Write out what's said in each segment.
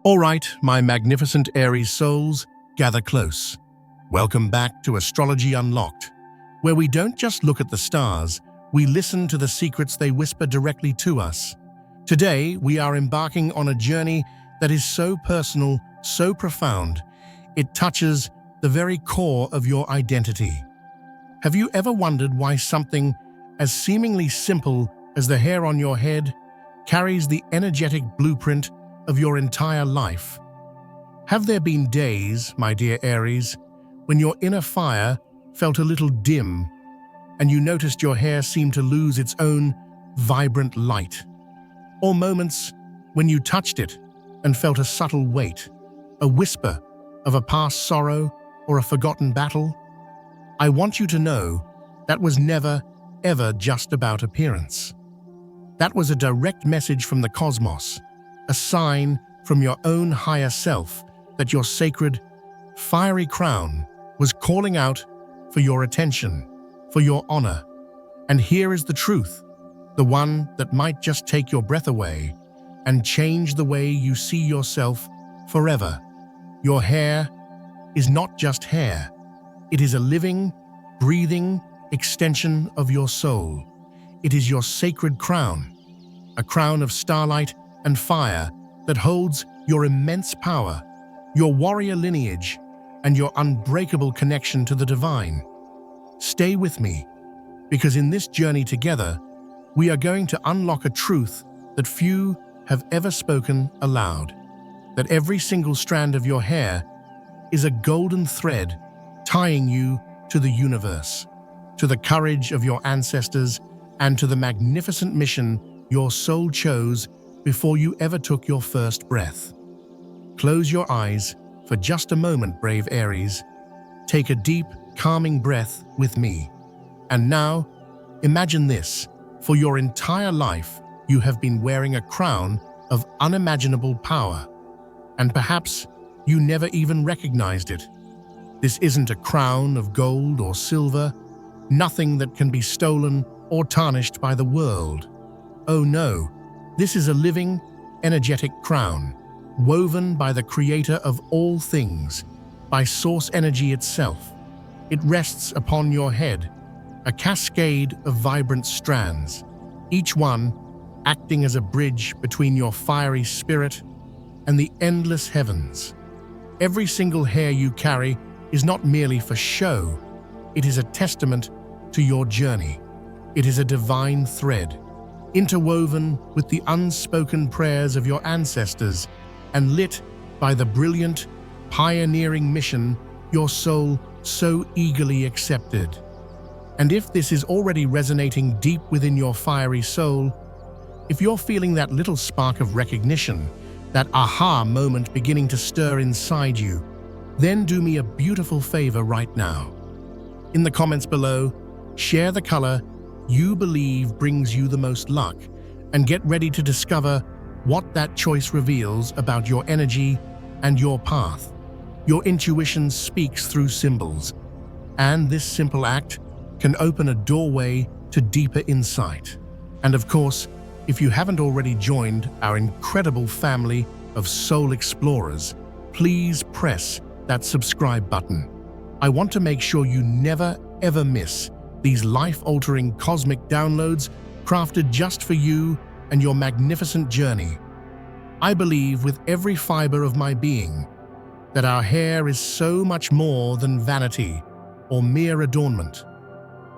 All right, my magnificent Aries souls, gather close. Welcome back to Astrology Unlocked, where we don't just look at the stars, we listen to the secrets they whisper directly to us. Today, we are embarking on a journey that is so personal, so profound, it touches the very core of your identity. Have you ever wondered why something as seemingly simple as the hair on your head carries the energetic blueprint of your entire life? Have there been days, my dear Aries, when your inner fire felt a little dim and you noticed your hair seemed to lose its own vibrant light? Or moments when you touched it and felt a subtle weight, a whisper of a past sorrow or a forgotten battle? I want you to know that was never, ever just about appearance. That was a direct message from the cosmos, a sign from your own higher self that your sacred, fiery crown was calling out for your attention, for your honor. And here is the truth, the one that might just take your breath away and change the way you see yourself forever. Your hair is not just hair. It is a living, breathing extension of your soul. It is your sacred crown, a crown of starlight and fire that holds your immense power, your warrior lineage, and your unbreakable connection to the divine. Stay with me, because in this journey together, we are going to unlock a truth that few have ever spoken aloud, that every single strand of your hair is a golden thread tying you to the universe, to the courage of your ancestors, and to the magnificent mission your soul chose before you ever took your first breath. Close your eyes for just a moment, brave Aries. Take a deep, calming breath with me. And now, imagine this. For your entire life, you have been wearing a crown of unimaginable power. And perhaps you never even recognized it. This isn't a crown of gold or silver, nothing that can be stolen or tarnished by the world. Oh no. This is a living, energetic crown, woven by the creator of all things, by source energy itself. It rests upon your head, a cascade of vibrant strands, each one acting as a bridge between your fiery spirit and the endless heavens. Every single hair you carry is not merely for show, it is a testament to your journey. It is a divine thread, interwoven with the unspoken prayers of your ancestors and lit by the brilliant, pioneering mission your soul so eagerly accepted. And if this is already resonating deep within your fiery soul, if you're feeling that little spark of recognition, that aha moment beginning to stir inside you, then do me a beautiful favor right now. In the comments below, share the color you believe brings you the most luck, and get ready to discover what that choice reveals about your energy and your path. Your intuition speaks through symbols, and this simple act can open a doorway to deeper insight. And of course, if you haven't already joined our incredible family of soul explorers, please press that subscribe button. I want to make sure you never ever miss these life-altering cosmic downloads crafted just for you and your magnificent journey. I believe with every fiber of my being that our hair is so much more than vanity or mere adornment.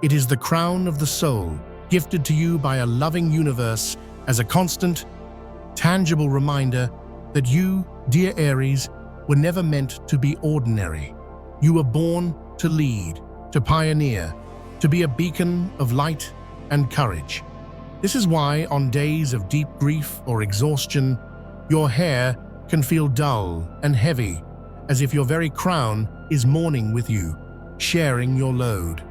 It is the crown of the soul, gifted to you by a loving universe as a constant, tangible reminder that you, dear Aries, were never meant to be ordinary. You were born to lead, to pioneer, to be a beacon of light and courage. This is why on days of deep grief or exhaustion, your hair can feel dull and heavy, as if your very crown is mourning with you, sharing your load.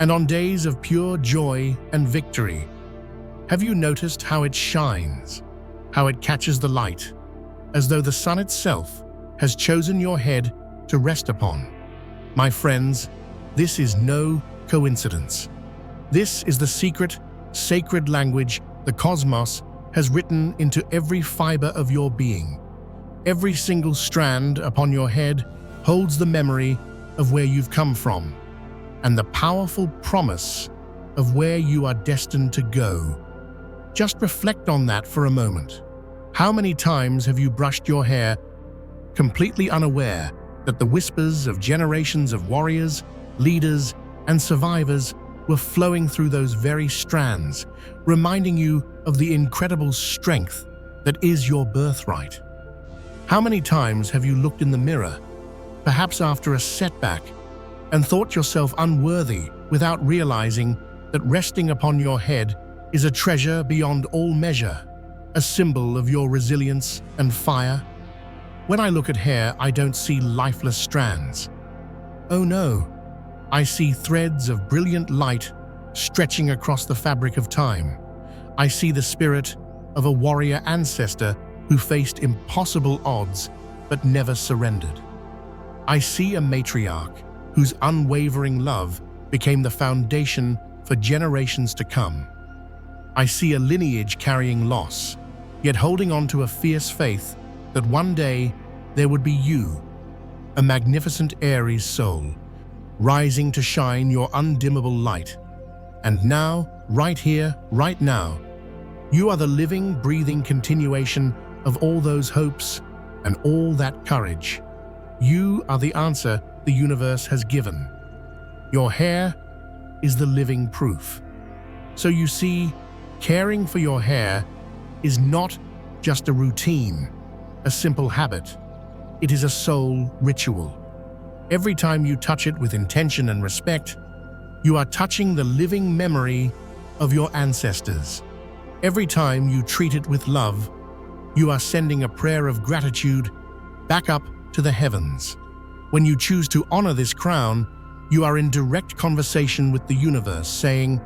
And on days of pure joy and victory, have you noticed how it shines, how it catches the light, as though the sun itself has chosen your head to rest upon? My friends, this is no coincidence. This is the secret, sacred language the cosmos has written into every fiber of your being. Every single strand upon your head holds the memory of where you've come from and the powerful promise of where you are destined to go. Just reflect on that for a moment. How many times have you brushed your hair, completely unaware that the whispers of generations of warriors, leaders, and survivors were flowing through those very strands, reminding you of the incredible strength that is your birthright? How many times have you looked in the mirror, perhaps after a setback, and thought yourself unworthy without realizing that resting upon your head is a treasure beyond all measure, a symbol of your resilience and fire? When I look at hair, I don't see lifeless strands. Oh no, I see threads of brilliant light stretching across the fabric of time. I see the spirit of a warrior ancestor who faced impossible odds but never surrendered. I see a matriarch whose unwavering love became the foundation for generations to come. I see a lineage carrying loss, yet holding on to a fierce faith that one day there would be you, a magnificent Aries soul, rising to shine your undimmable light. And now, right here, right now, you are the living, breathing continuation of all those hopes and all that courage. You are the answer the universe has given. Your hair is the living proof. So you see, caring for your hair is not just a routine, a simple habit. It is a soul ritual. Every time you touch it with intention and respect, you are touching the living memory of your ancestors. Every time you treat it with love, you are sending a prayer of gratitude back up to the heavens. When you choose to honor this crown, you are in direct conversation with the universe, saying,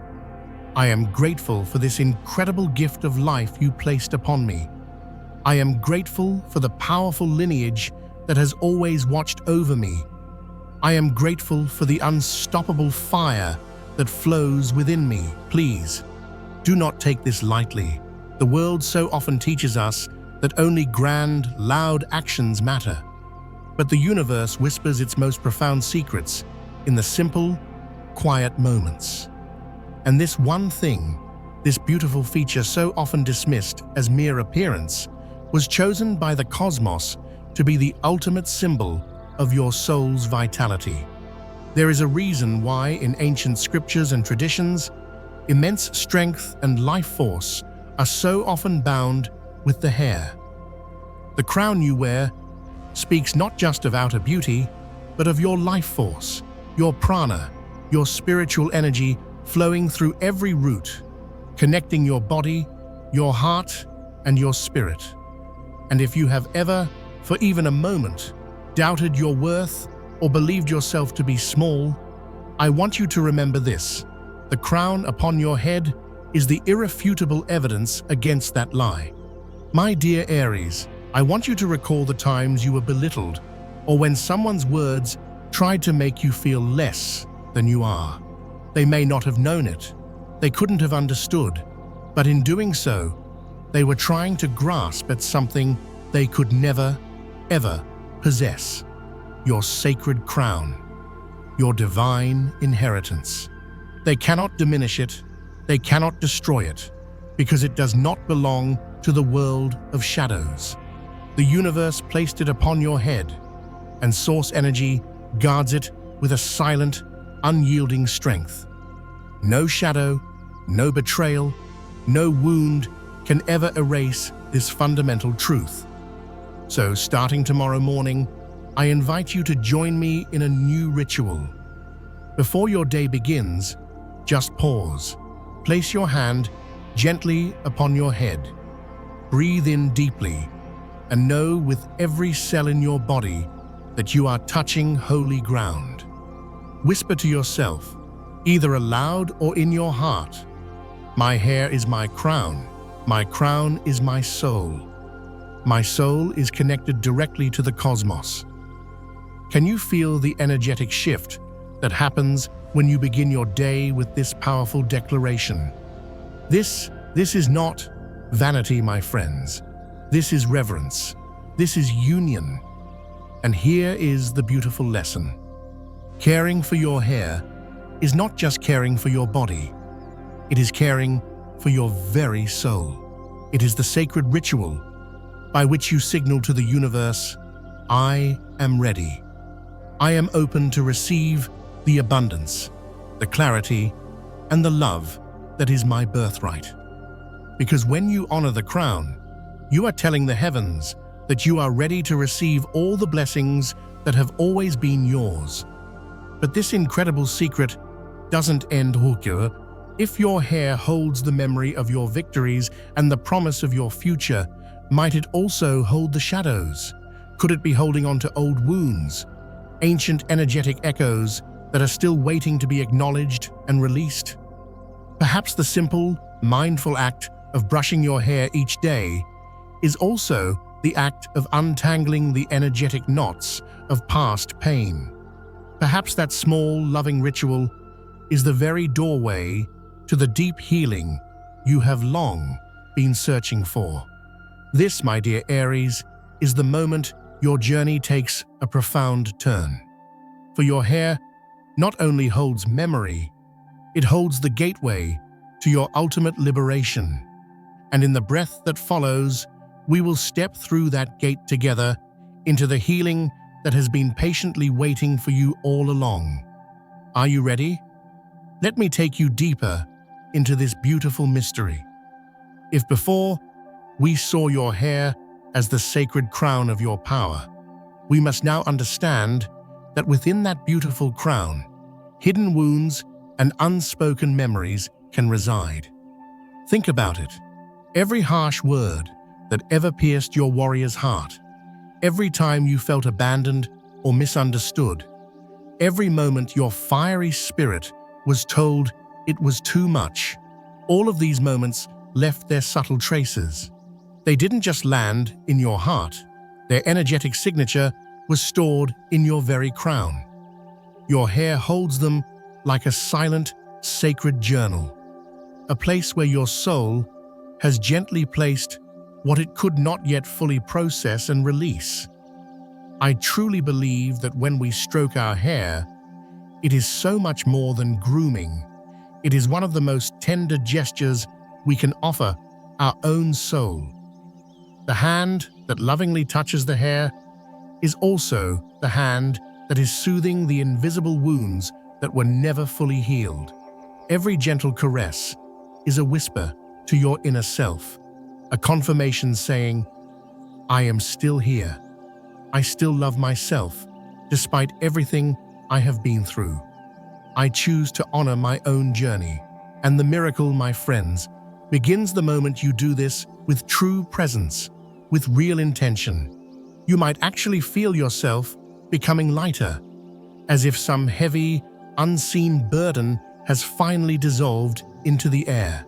"I am grateful for this incredible gift of life you placed upon me. I am grateful for the powerful lineage that has always watched over me. I am grateful for the unstoppable fire that flows within me. Please, do not take this lightly. The world so often teaches us that only grand, loud actions matter. But the universe whispers its most profound secrets in the simple, quiet moments. And this one thing, this beautiful feature so often dismissed as mere appearance, was chosen by the cosmos to be the ultimate symbol of your soul's vitality. There is a reason why in ancient scriptures and traditions, immense strength and life force are so often bound with the hair. The crown you wear speaks not just of outer beauty, but of your life force, your prana, your spiritual energy flowing through every root, connecting your body, your heart, and your spirit. And if you have ever, for even a moment, doubted your worth or believed yourself to be small, I want you to remember this: the crown upon your head is the irrefutable evidence against that lie. My dear Aries, I want you to recall the times you were belittled or when someone's words tried to make you feel less than you are. They may not have known it, they couldn't have understood, but in doing so, they were trying to grasp at something they could never, ever possess: your sacred crown, your divine inheritance. They cannot diminish it, they cannot destroy it, because it does not belong to the world of shadows. The universe placed it upon your head, and source energy guards it with a silent, unyielding strength. No shadow, no betrayal, no wound can ever erase this fundamental truth. So, starting tomorrow morning, I invite you to join me in a new ritual. Before your day begins, just pause. Place your hand gently upon your head. Breathe in deeply, and know with every cell in your body that you are touching holy ground. Whisper to yourself, either aloud or in your heart, "My hair is my crown is my soul. My soul is connected directly to the cosmos." Can you feel the energetic shift that happens when you begin your day with this powerful declaration? This is not vanity, my friends. This is reverence. This is union. And here is the beautiful lesson. Caring for your hair is not just caring for your body. It is caring for your very soul. It is the sacred ritual by which you signal to the universe, I am ready. I am open to receive the abundance, the clarity, and the love that is my birthright. Because when you honor the crown, you are telling the heavens that you are ready to receive all the blessings that have always been yours. But this incredible secret doesn't end here. If your hair holds the memory of your victories and the promise of your future, might it also hold the shadows? Could it be holding on to old wounds, ancient energetic echoes that are still waiting to be acknowledged and released? Perhaps the simple, mindful act of brushing your hair each day is also the act of untangling the energetic knots of past pain. Perhaps that small, loving ritual is the very doorway to the deep healing you have long been searching for. This, my dear Aries, is the moment your journey takes a profound turn. For your hair not only holds memory, it holds the gateway to your ultimate liberation. And in the breath that follows, we will step through that gate together into the healing that has been patiently waiting for you all along. Are you ready? Let me take you deeper into this beautiful mystery. If before we saw your hair as the sacred crown of your power, we must now understand that within that beautiful crown, hidden wounds and unspoken memories can reside. Think about it. Every harsh word that ever pierced your warrior's heart, every time you felt abandoned or misunderstood, every moment your fiery spirit was told it was too much, all of these moments left their subtle traces. They didn't just land in your heart, their energetic signature was stored in your very crown. Your hair holds them like a silent, sacred journal, a place where your soul has gently placed what it could not yet fully process and release. I truly believe that when we stroke our hair, it is so much more than grooming. It is one of the most tender gestures we can offer our own soul. The hand that lovingly touches the hair is also the hand that is soothing the invisible wounds that were never fully healed. Every gentle caress is a whisper to your inner self, a confirmation saying, I am still here. I still love myself, despite everything I have been through. I choose to honor my own journey. And the miracle, my friends, begins the moment you do this with true presence, with real intention. You might actually feel yourself becoming lighter, as if some heavy, unseen burden has finally dissolved into the air.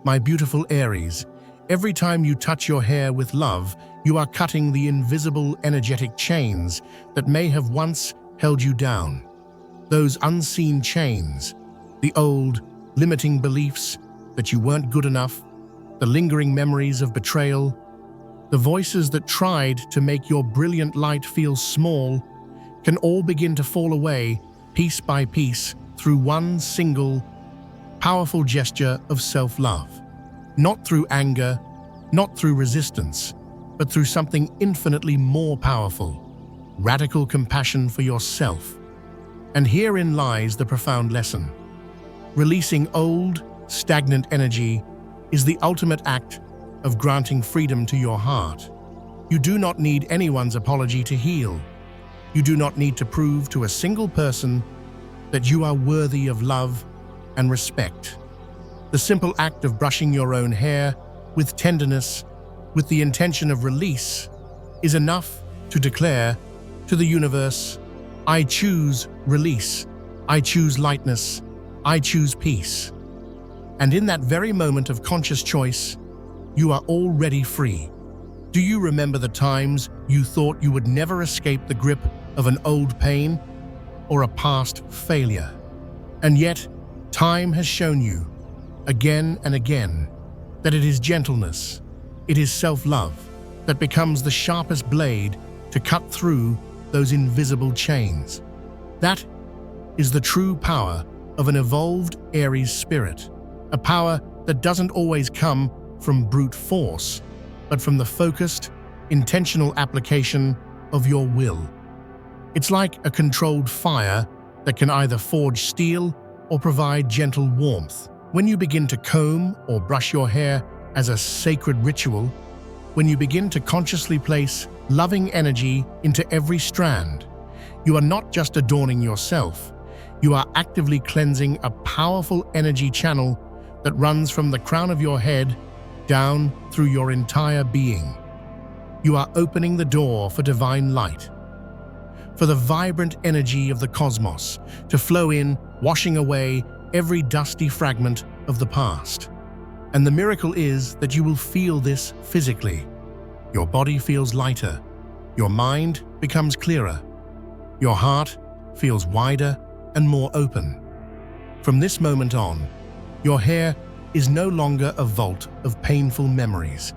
My beautiful Aries, every time you touch your hair with love, you are cutting the invisible energetic chains that may have once held you down. Those unseen chains, the old, limiting beliefs that you weren't good enough, the lingering memories of betrayal, the voices that tried to make your brilliant light feel small, can all begin to fall away piece by piece through one single, powerful gesture of self-love. Not through anger, not through resistance, but through something infinitely more powerful, radical compassion for yourself. And herein lies the profound lesson. Releasing old, stagnant energy is the ultimate act of granting freedom to your heart. You do not need anyone's apology to heal. You do not need to prove to a single person that you are worthy of love and respect. The simple act of brushing your own hair with tenderness, with the intention of release, is enough to declare to the universe, I choose release, I choose lightness, I choose peace. And in that very moment of conscious choice, you are already free. Do you remember the times you thought you would never escape the grip of an old pain or a past failure? And yet, time has shown you, again and again, that it is gentleness, it is self-love that becomes the sharpest blade to cut through those invisible chains. That is the true power of an evolved Aries spirit, a power that doesn't always come from brute force, but from the focused, intentional application of your will. It's like a controlled fire that can either forge steel or provide gentle warmth. When you begin to comb or brush your hair as a sacred ritual, when you begin to consciously place loving energy into every strand, you are not just adorning yourself, you are actively cleansing a powerful energy channel that runs from the crown of your head down through your entire being. You are opening the door for divine light, for the vibrant energy of the cosmos to flow in, washing away every dusty fragment of the past. And the miracle is that you will feel this physically. Your body feels lighter, your mind becomes clearer, your heart feels wider and more open. From this moment on, your hair is no longer a vault of painful memories.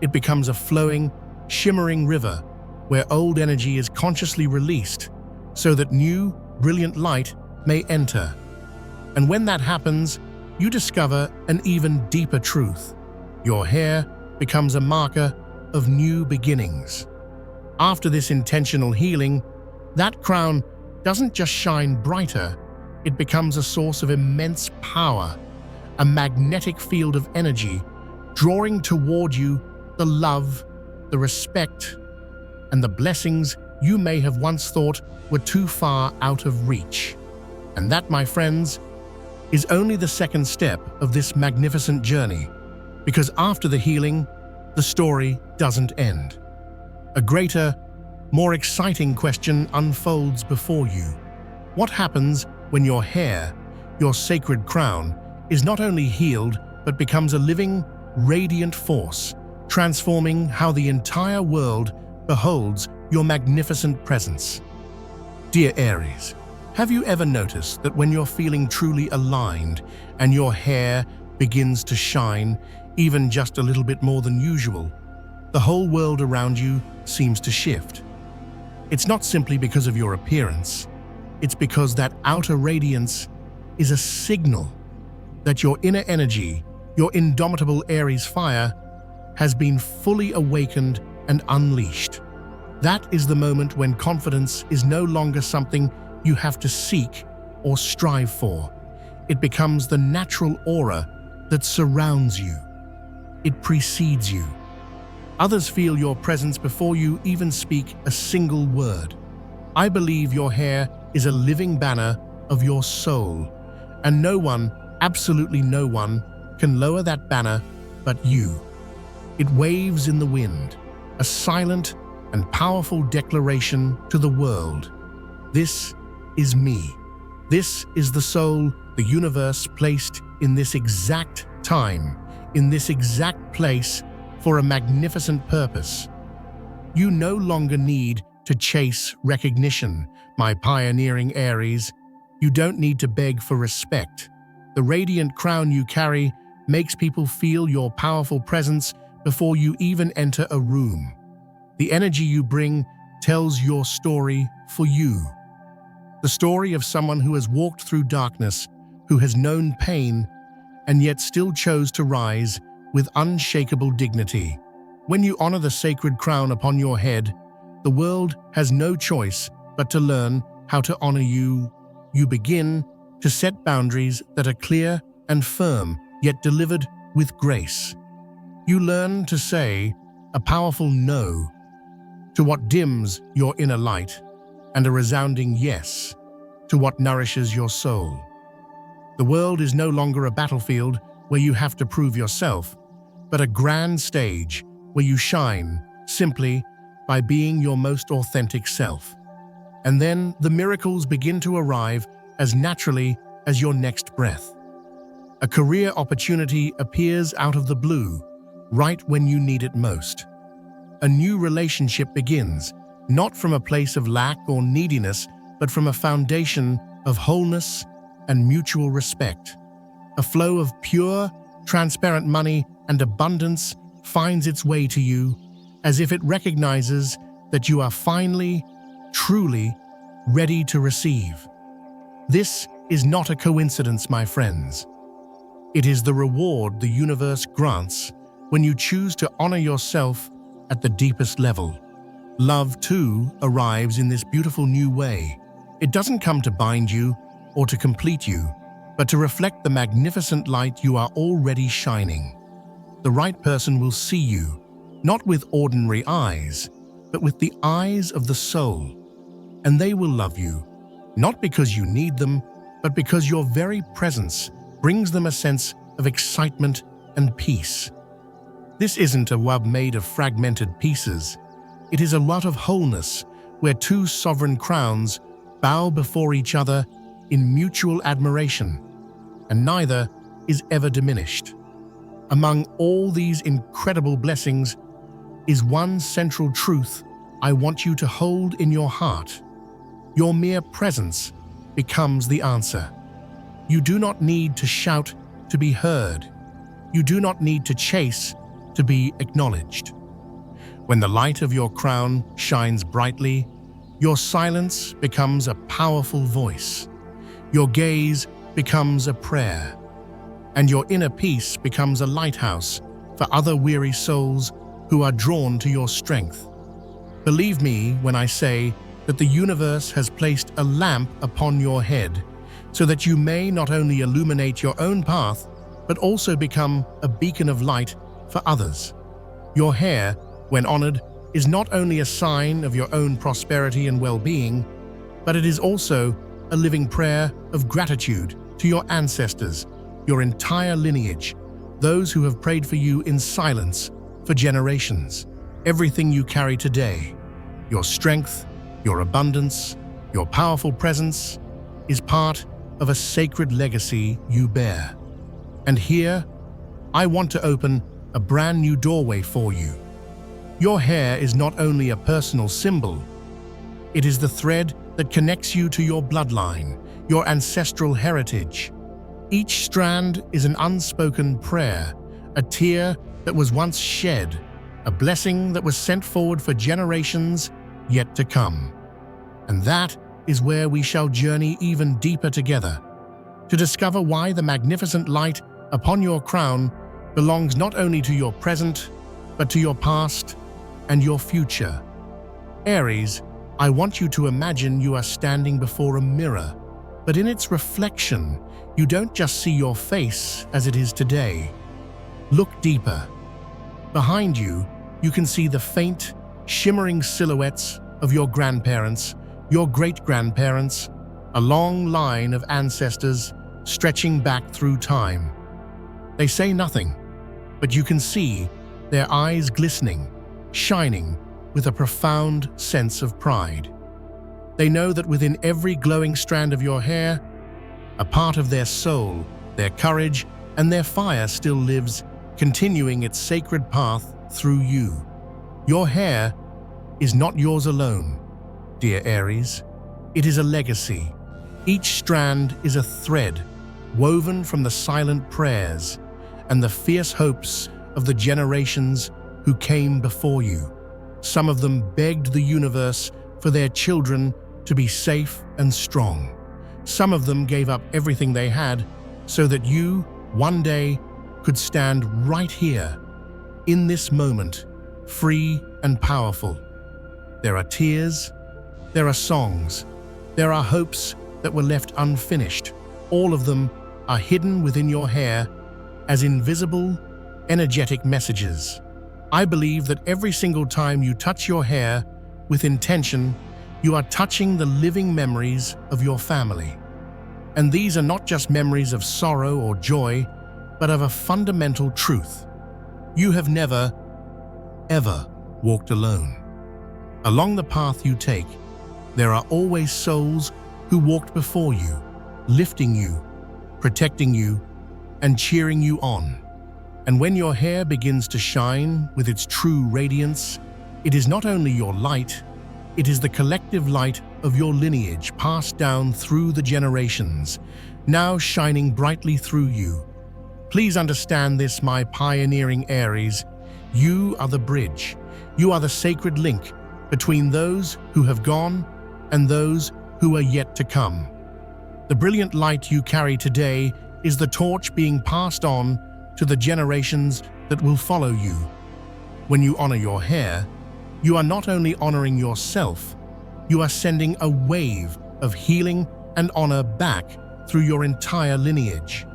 It becomes a flowing, shimmering river where old energy is consciously released so that new, brilliant light may enter. And when that happens, you discover an even deeper truth. Your hair becomes a marker of new beginnings. After this intentional healing, that crown doesn't just shine brighter, it becomes a source of immense power, a magnetic field of energy, drawing toward you the love, the respect, and the blessings you may have once thought were too far out of reach. And that, my friends, is only the second step of this magnificent journey, because after the healing, the story doesn't end. A greater, more exciting question unfolds before you. What happens when your hair, your sacred crown, is not only healed but becomes a living, radiant force, transforming how the entire world beholds your magnificent presence? Dear Aries, have you ever noticed that when you're feeling truly aligned and your hair begins to shine even just a little bit more than usual, the whole world around you seems to shift? It's not simply because of your appearance, it's because that outer radiance is a signal that your inner energy, your indomitable Aries fire, has been fully awakened and unleashed. That is the moment when confidence is no longer something you have to seek or strive for. It becomes the natural aura that surrounds you. It precedes you. Others feel your presence before you even speak a single word. I believe your hair is a living banner of your soul, and no one, absolutely no one, can lower that banner but you. It waves in the wind, a silent and powerful declaration to the world. This is me. This is the soul the universe placed in this exact time, in this exact place, for a magnificent purpose. You no longer need to chase recognition, my pioneering Aries. You don't need to beg for respect. The radiant crown you carry makes people feel your powerful presence before you even enter a room. The energy you bring tells your story for you. The story of someone who has walked through darkness, who has known pain, and yet still chose to rise with unshakable dignity. When you honor the sacred crown upon your head, the world has no choice but to learn how to honor you. You begin to set boundaries that are clear and firm, yet delivered with grace. You learn to say a powerful no to what dims your inner light, and a resounding yes to what nourishes your soul. The world is no longer a battlefield where you have to prove yourself, but a grand stage where you shine simply by being your most authentic self. And then the miracles begin to arrive as naturally as your next breath. A career opportunity appears out of the blue, right when you need it most. A new relationship begins, not from a place of lack or neediness, but from a foundation of wholeness and mutual respect. A flow of pure, transparent money and abundance finds its way to you, as if it recognizes that you are finally, truly ready to receive. This is not a coincidence, my friends. It is the reward the universe grants when you choose to honor yourself at the deepest level. Love, too, arrives in this beautiful new way. It doesn't come to bind you or to complete you, but to reflect the magnificent light you are already shining. The right person will see you, not with ordinary eyes, but with the eyes of the soul. And they will love you, not because you need them, but because your very presence brings them a sense of excitement and peace. This isn't a web made of fragmented pieces. It is a lot of wholeness where two sovereign crowns bow before each other in mutual admiration, and neither is ever diminished. Among all these incredible blessings is one central truth I want you to hold in your heart. Your mere presence becomes the answer. You do not need to shout to be heard. You do not need to chase to be acknowledged. When the light of your crown shines brightly, your silence becomes a powerful voice. Your gaze becomes a prayer, and your inner peace becomes a lighthouse for other weary souls who are drawn to your strength. Believe me when I say that the universe has placed a lamp upon your head so that you may not only illuminate your own path, but also become a beacon of light for others. Your hair, when honored, is not only a sign of your own prosperity and well-being, but it is also a living prayer of gratitude to your ancestors, your entire lineage, those who have prayed for you in silence for generations. Everything you carry today, your strength, your abundance, your powerful presence, is part of a sacred legacy you bear. And here, I want to open a brand new doorway for you. Your hair is not only a personal symbol, it is the thread that connects you to your bloodline, your ancestral heritage. Each strand is an unspoken prayer, a tear that was once shed, a blessing that was sent forward for generations yet to come. And that is where we shall journey even deeper together, to discover why the magnificent light upon your crown belongs not only to your present, but to your past and your future. Aries, I want you to imagine you are standing before a mirror, but in its reflection, you don't just see your face as it is today. Look deeper. Behind you, you can see the faint, shimmering silhouettes of your grandparents, your great-grandparents, a long line of ancestors stretching back through time. They say nothing, but you can see their eyes glistening, shining with a profound sense of pride. They know that within every glowing strand of your hair, a part of their soul, their courage, and their fire still lives, continuing its sacred path through you. Your hair is not yours alone, dear Aries. It is a legacy. Each strand is a thread woven from the silent prayers and the fierce hopes of the generations who came before you. Some of them begged the universe for their children to be safe and strong. Some of them gave up everything they had so that you, one day, could stand right here, in this moment, free and powerful. There are tears, there are songs, there are hopes that were left unfinished. All of them are hidden within your hair as invisible, energetic messages. I believe that every single time you touch your hair with intention, you are touching the living memories of your family. And these are not just memories of sorrow or joy, but of a fundamental truth. You have never, ever walked alone. Along the path you take, there are always souls who walked before you, lifting you, protecting you, and cheering you on. And when your hair begins to shine with its true radiance, it is not only your light, it is the collective light of your lineage passed down through the generations, now shining brightly through you. Please understand this, my pioneering Aries. You are the bridge. You are the sacred link between those who have gone and those who are yet to come. The brilliant light you carry today is the torch being passed on to the generations that will follow you. When you honor your hair, you are not only honoring yourself, you are sending a wave of healing and honor back through your entire lineage.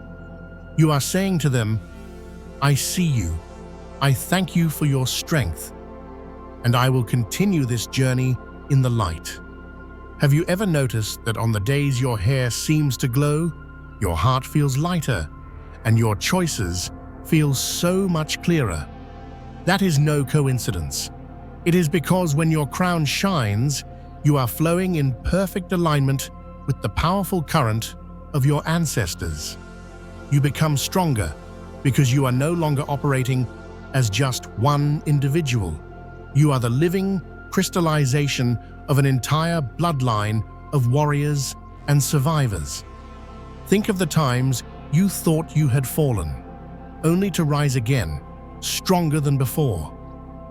You are saying to them, I see you, I thank you for your strength, and I will continue this journey in the light. Have you ever noticed that on the days your hair seems to glow, your heart feels lighter, and your choices feel so much clearer? That is no coincidence. It is because when your crown shines, you are flowing in perfect alignment with the powerful current of your ancestors. You become stronger because you are no longer operating as just one individual. You are the living crystallization of an entire bloodline of warriors and survivors. Think of the times you thought you had fallen, only to rise again, stronger than before.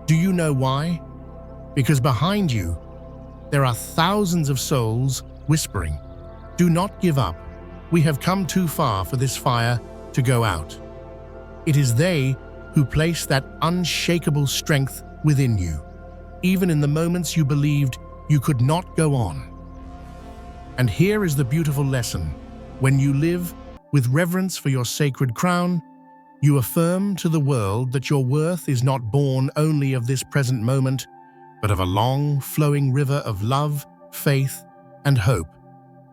Do you know why? Because behind you, there are thousands of souls whispering, do not give up. We have come too far for this fire to go out. It is they who place that unshakable strength within you, even in the moments you believed you could not go on. And here is the beautiful lesson. When you live with reverence for your sacred crown, you affirm to the world that your worth is not born only of this present moment, but of a long, flowing river of love, faith, and hope.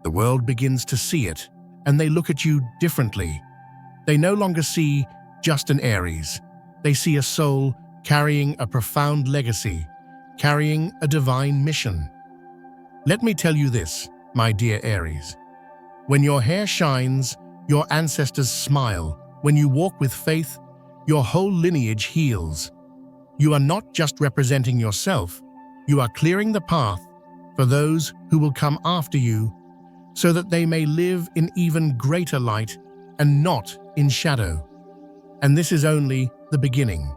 The world begins to see it, and they look at you differently. They no longer see just an Aries. They see a soul carrying a profound legacy, carrying a divine mission. Let me tell you this, my dear Aries. When your hair shines, your ancestors smile. When you walk with faith, your whole lineage heals. You are not just representing yourself, you are clearing the path for those who will come after you, so that they may live in even greater light and not in shadow. And this is only the beginning.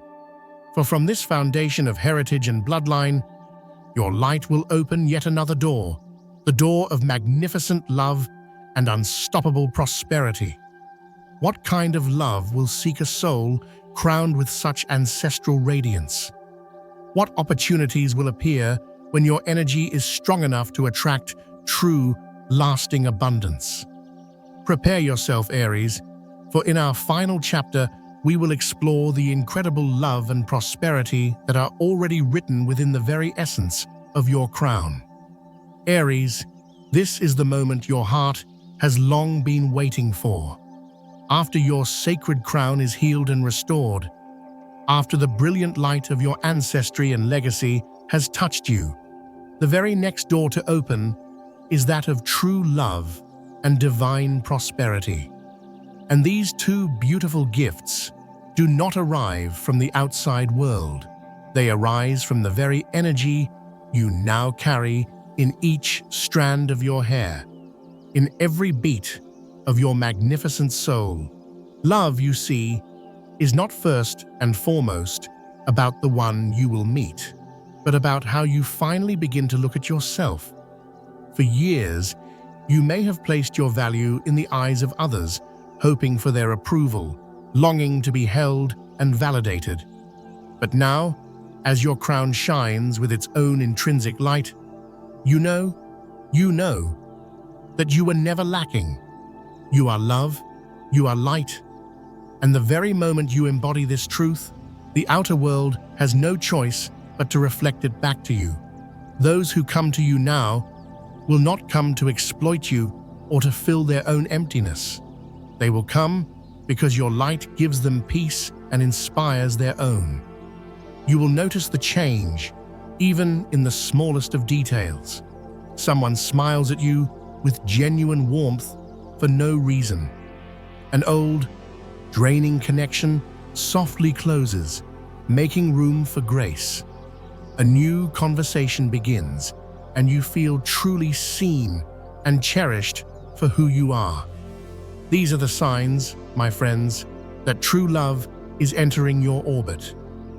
For from this foundation of heritage and bloodline, your light will open yet another door, the door of magnificent love and unstoppable prosperity. What kind of love will seek a soul crowned with such ancestral radiance? What opportunities will appear when your energy is strong enough to attract true, lasting abundance? Prepare yourself, Aries, for in our final chapter, we will explore the incredible love and prosperity that are already written within the very essence of your crown. Aries, this is the moment your heart has long been waiting for. After your sacred crown is healed and restored, after the brilliant light of your ancestry and legacy has touched you, the very next door to open is that of true love and divine prosperity. And these two beautiful gifts do not arrive from the outside world. They arise from the very energy you now carry in each strand of your hair, in every beat of your magnificent soul. Love, you see, is not first and foremost about the one you will meet, but about how you finally begin to look at yourself. For years, you may have placed your value in the eyes of others, hoping for their approval, longing to be held and validated. But now, as your crown shines with its own intrinsic light, you know that you were never lacking. You are love, you are light, and the very moment you embody this truth, the outer world has no choice but to reflect it back to you. Those who come to you now will not come to exploit you or to fill their own emptiness. They will come because your light gives them peace and inspires their own. You will notice the change, even in the smallest of details. Someone smiles at you with genuine warmth for no reason. An old, draining connection softly closes, making room for grace. A new conversation begins, and you feel truly seen and cherished for who you are. These are the signs, my friends, that true love is entering your orbit.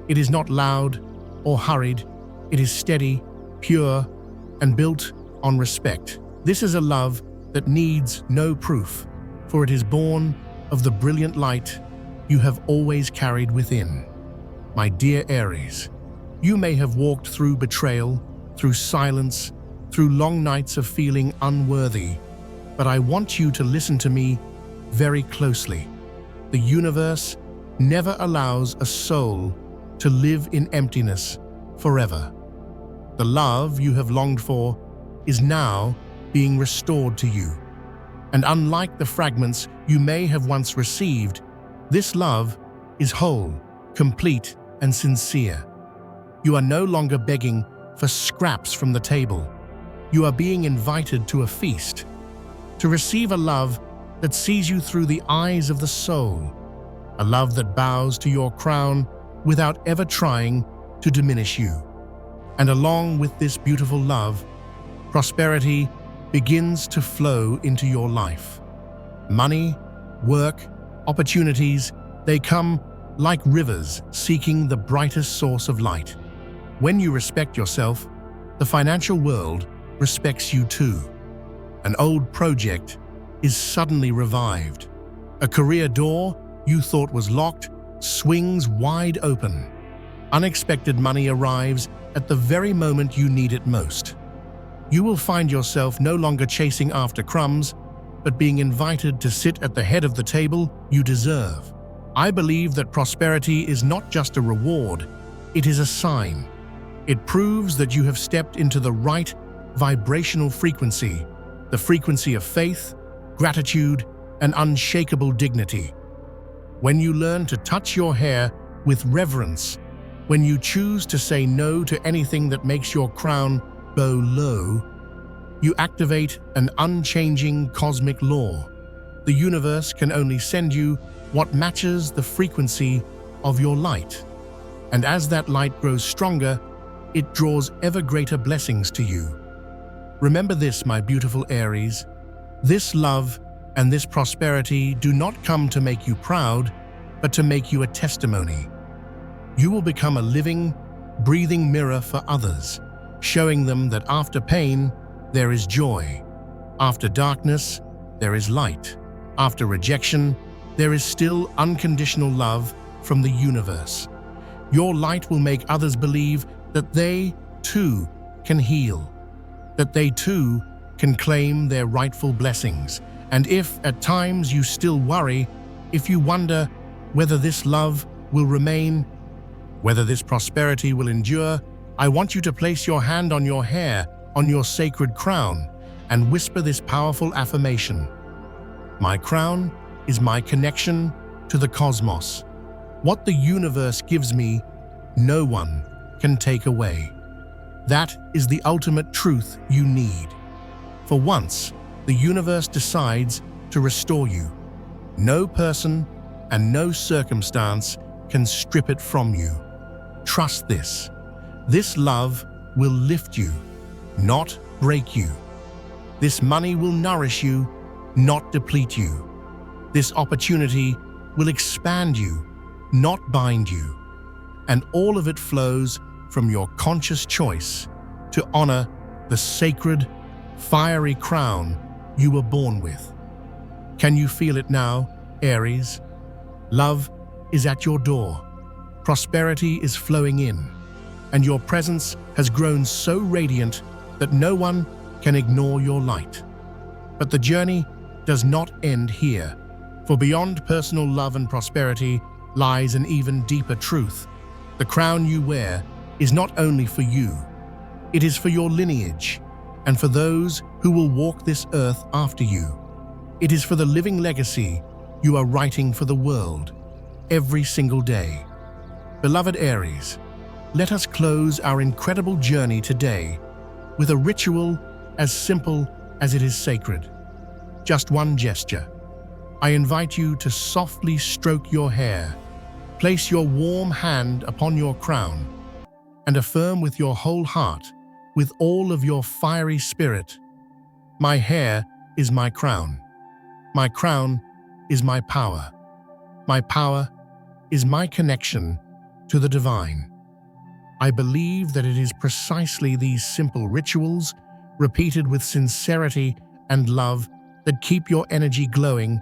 It is not loud, or hurried. It is steady, pure, and built on respect. This is a love that needs no proof, for it is born of the brilliant light you have always carried within. My dear Aries, you may have walked through betrayal, through silence, through long nights of feeling unworthy, but I want you to listen to me very closely. The universe never allows a soul to live in emptiness forever. The love you have longed for is now being restored to you. And unlike the fragments you may have once received, this love is whole, complete, and sincere. You are no longer begging for scraps from the table. You are being invited to a feast, to receive a love that sees you through the eyes of the soul, a love that bows to your crown without ever trying to diminish you. And along with this beautiful love, prosperity begins to flow into your life. Money, work, opportunities, they come like rivers seeking the brightest source of light. When you respect yourself, the financial world respects you too. An old project is suddenly revived. A career door you thought was locked swings wide open. Unexpected money arrives at the very moment you need it most. You will find yourself no longer chasing after crumbs, but being invited to sit at the head of the table you deserve. I believe that prosperity is not just a reward, it is a sign. It proves that you have stepped into the right vibrational frequency, the frequency of faith, gratitude, and unshakable dignity. When you learn to touch your hair with reverence, when you choose to say no to anything that makes your crown bow low, you activate an unchanging cosmic law. The universe can only send you what matches the frequency of your light. And as that light grows stronger, it draws ever greater blessings to you. Remember this, my beautiful Aries. This love and this prosperity do not come to make you proud, but to make you a testimony. You will become a living, breathing mirror for others, showing them that after pain, there is joy. After darkness, there is light. After rejection, there is still unconditional love from the universe. Your light will make others believe that they, too, can heal, that they, too, can claim their rightful blessings. And if, at times, you still worry, if you wonder whether this love will remain, whether this prosperity will endure, I want you to place your hand on your hair, on your sacred crown, and whisper this powerful affirmation. My crown is my connection to the cosmos. What the universe gives me, no one can take away. That is the ultimate truth you need. For once, the universe decides to restore you. No person and no circumstance can strip it from you. Trust this. This love will lift you, not break you. This money will nourish you, not deplete you. This opportunity will expand you, not bind you. And all of it flows from your conscious choice to honor the sacred, fiery crown you were born with. Can you feel it now, Aries? Love is at your door. Prosperity is flowing in, and your presence has grown so radiant that no one can ignore your light. But the journey does not end here, for beyond personal love and prosperity lies an even deeper truth. The crown you wear is not only for you, it is for your lineage and for those who will walk this earth after you. It is for the living legacy you are writing for the world every single day. Beloved Aries, let us close our incredible journey today with a ritual as simple as it is sacred. Just one gesture. I invite you to softly stroke your hair, place your warm hand upon your crown, and affirm with your whole heart, with all of your fiery spirit, my hair is my crown. My crown is my power. My power is my connection to the divine. I believe that it is precisely these simple rituals, repeated with sincerity and love, that keep your energy glowing,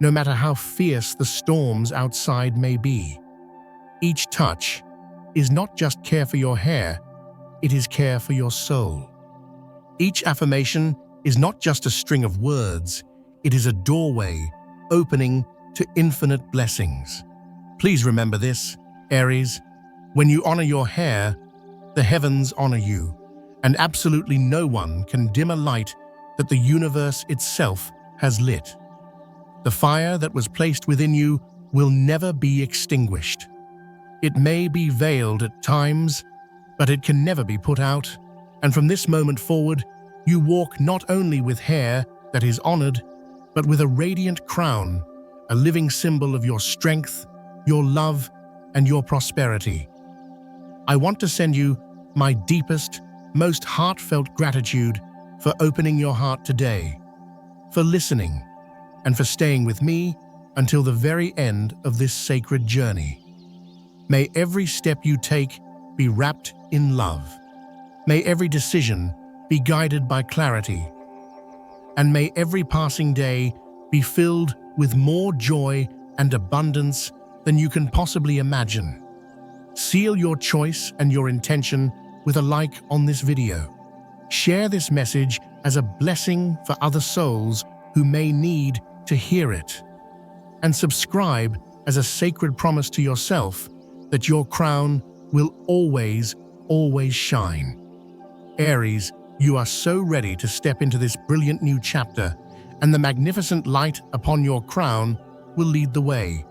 no matter how fierce the storms outside may be. Each touch is not just care for your hair, it is care for your soul. Each affirmation is not just a string of words, it is a doorway opening to infinite blessings. Please remember this, Aries. When you honor your hair, the heavens honor you, and absolutely no one can dim a light that the universe itself has lit. The fire that was placed within you will never be extinguished. It may be veiled at times, but it can never be put out, and from this moment forward, you walk not only with hair that is honored, but with a radiant crown, a living symbol of your strength, your love, and your prosperity. I want to send you my deepest, most heartfelt gratitude for opening your heart today, for listening, and for staying with me until the very end of this sacred journey. May every step you take be wrapped in love. May every decision be guided by clarity. And may every passing day be filled with more joy and abundance than you can possibly imagine. Seal your choice and your intention with a like on this video. Share this message as a blessing for other souls who may need to hear it. And subscribe as a sacred promise to yourself that your crown will always, always shine. Aries, you are so ready to step into this brilliant new chapter, and the magnificent light upon your crown will lead the way.